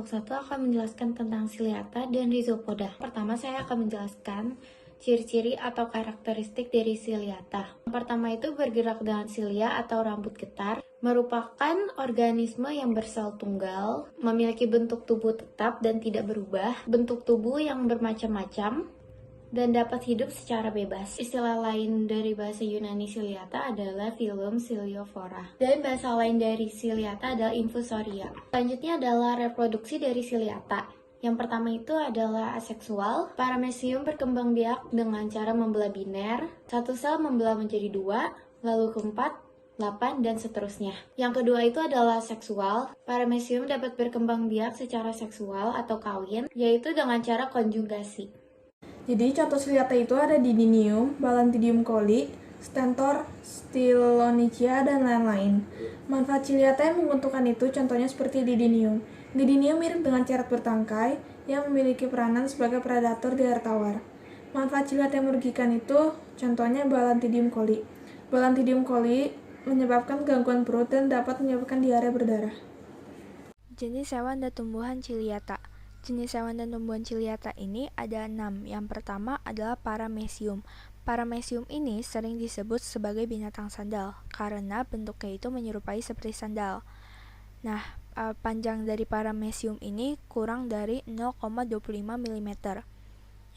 kelompok 1 akan menjelaskan tentang Ciliata dan Rhizopoda. Pertama, saya akan menjelaskan ciri-ciri atau karakteristik dari Ciliata. Yang pertama itu bergerak dengan silia atau rambut getar, merupakan organisme yang bersel tunggal, memiliki bentuk tubuh tetap dan tidak berubah, bentuk tubuh yang bermacam-macam, dan dapat hidup secara bebas. Istilah lain dari bahasa Yunani Ciliata adalah phylum Ciliophora. Dan bahasa lain dari Ciliata adalah Infusoria. Selanjutnya adalah reproduksi dari Ciliata. Yang pertama itu adalah aseksual. Paramecium berkembang biak dengan cara membelah biner. Satu sel membelah menjadi 2, lalu keempat, 8, dan seterusnya. Yang kedua itu adalah seksual. Paramecium dapat berkembang biak secara seksual atau kawin, yaitu dengan cara konjugasi. Jadi contoh Ciliata itu ada Didinium, Balantidium coli, Stentor, Stylonychia, dan lain-lain. Manfaat Ciliata yang menguntungkan itu contohnya seperti Didinium. Didinium mirip dengan cerut bertangkai yang memiliki peranan sebagai predator di air tawar. Manfaat Ciliata yang merugikan itu contohnya Balantidium coli. Balantidium coli menyebabkan gangguan perut dan dapat menyebabkan diare berdarah. Jenis hewan dan tumbuhan Ciliata. Jenis hewan dan tumbuhan Ciliata ini ada 6. Yang pertama adalah Paramecium. Paramecium ini sering disebut sebagai binatang sandal karena bentuknya itu menyerupai seperti sandal. Nah, panjang dari Paramecium ini kurang dari 0,25 mm.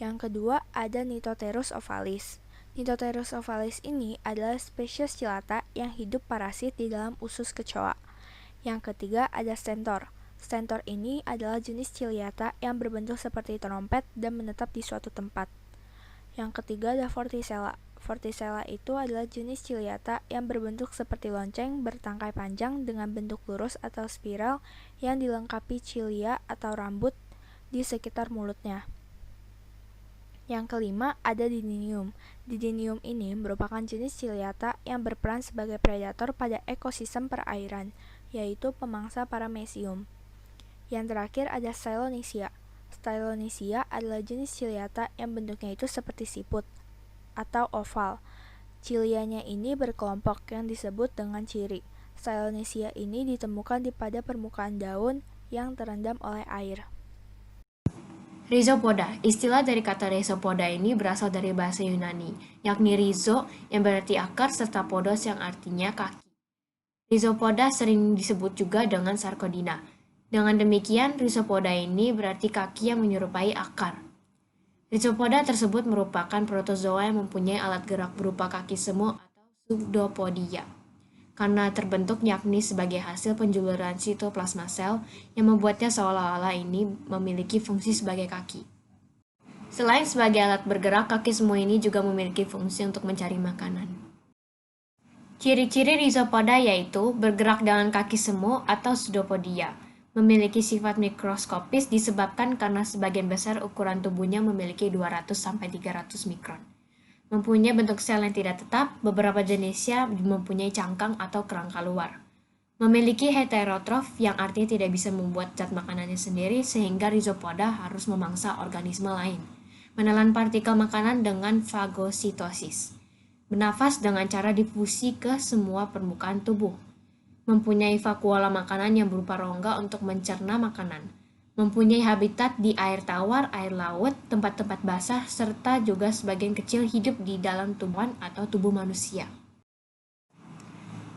Yang kedua ada Nithoterus ovalis. Nithoterus ovalis ini adalah spesies Ciliata yang hidup parasit di dalam usus kecoa. Yang ketiga ada Stentor. Stentor ini adalah jenis Ciliata yang berbentuk seperti trompet dan menetap di suatu tempat. Yang ketiga ada Vorticella. Vorticella itu adalah jenis Ciliata yang berbentuk seperti lonceng bertangkai panjang dengan bentuk lurus atau spiral yang dilengkapi cilia atau rambut di sekitar mulutnya. Yang kelima ada Didinium. Didinium ini merupakan jenis Ciliata yang berperan sebagai predator pada ekosistem perairan, yaitu pemangsa Paramecium. Yang terakhir ada Stylonychia. Stylonychia adalah jenis Ciliata yang bentuknya itu seperti siput atau oval. Cilianya ini berkelompok yang disebut dengan ciri. Stylonychia ini ditemukan pada permukaan daun yang terendam oleh air. Rhizopoda. Istilah dari kata rhizopoda ini berasal dari bahasa Yunani, yakni rhizo yang berarti akar serta podos yang artinya kaki. Rhizopoda sering disebut juga dengan Sarcodina. Dengan demikian, rhizopoda ini berarti kaki yang menyerupai akar. Rhizopoda tersebut merupakan protozoa yang mempunyai alat gerak berupa kaki semu atau pseudopodia. Karena terbentuk yakni sebagai hasil penjuluran sitoplasma sel yang membuatnya seolah-olah ini memiliki fungsi sebagai kaki. Selain sebagai alat bergerak, kaki semu ini juga memiliki fungsi untuk mencari makanan. Ciri-ciri rhizopoda yaitu bergerak dengan kaki semu atau pseudopodia. Memiliki sifat mikroskopis disebabkan karena sebagian besar ukuran tubuhnya memiliki 200-300 mikron. Mempunyai bentuk sel yang tidak tetap, beberapa jenisnya mempunyai cangkang atau kerangka luar. Memiliki heterotrof yang artinya tidak bisa membuat zat makanannya sendiri sehingga rhizopoda harus memangsa organisme lain. Menelan partikel makanan dengan fagositosis. Bernafas dengan cara difusi ke semua permukaan tubuh. Mempunyai vakuola makanan yang berupa rongga untuk mencerna makanan. Mempunyai habitat di air tawar, air laut, tempat-tempat basah, serta juga sebagian kecil hidup di dalam tumbuhan atau tubuh manusia.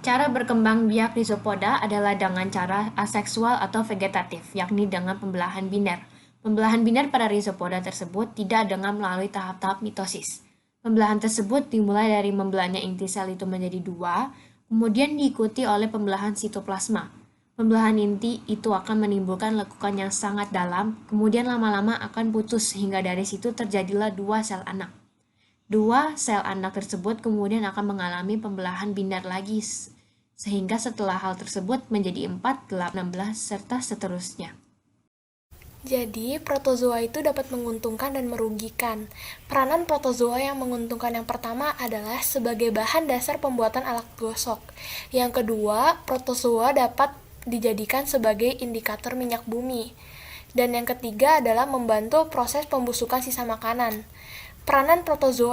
Cara berkembang biak rhizopoda adalah dengan cara aseksual atau vegetatif, yakni dengan pembelahan biner. Pembelahan biner pada rhizopoda tersebut tidak dengan melalui tahap-tahap mitosis. Pembelahan tersebut dimulai dari membelahnya inti sel itu menjadi 2, kemudian diikuti oleh pembelahan sitoplasma. Pembelahan inti itu akan menimbulkan lekukan yang sangat dalam, kemudian lama-lama akan putus sehingga dari situ terjadilah 2 sel anak. 2 sel anak tersebut kemudian akan mengalami pembelahan biner lagi, sehingga setelah hal tersebut menjadi 4, 8, 16, serta seterusnya. Jadi, protozoa itu dapat menguntungkan dan merugikan. Peranan protozoa yang menguntungkan yang pertama adalah sebagai bahan dasar pembuatan alat gosok. Yang kedua, protozoa dapat dijadikan sebagai indikator minyak bumi. Dan yang ketiga adalah membantu proses pembusukan sisa makanan. Peranan protozoa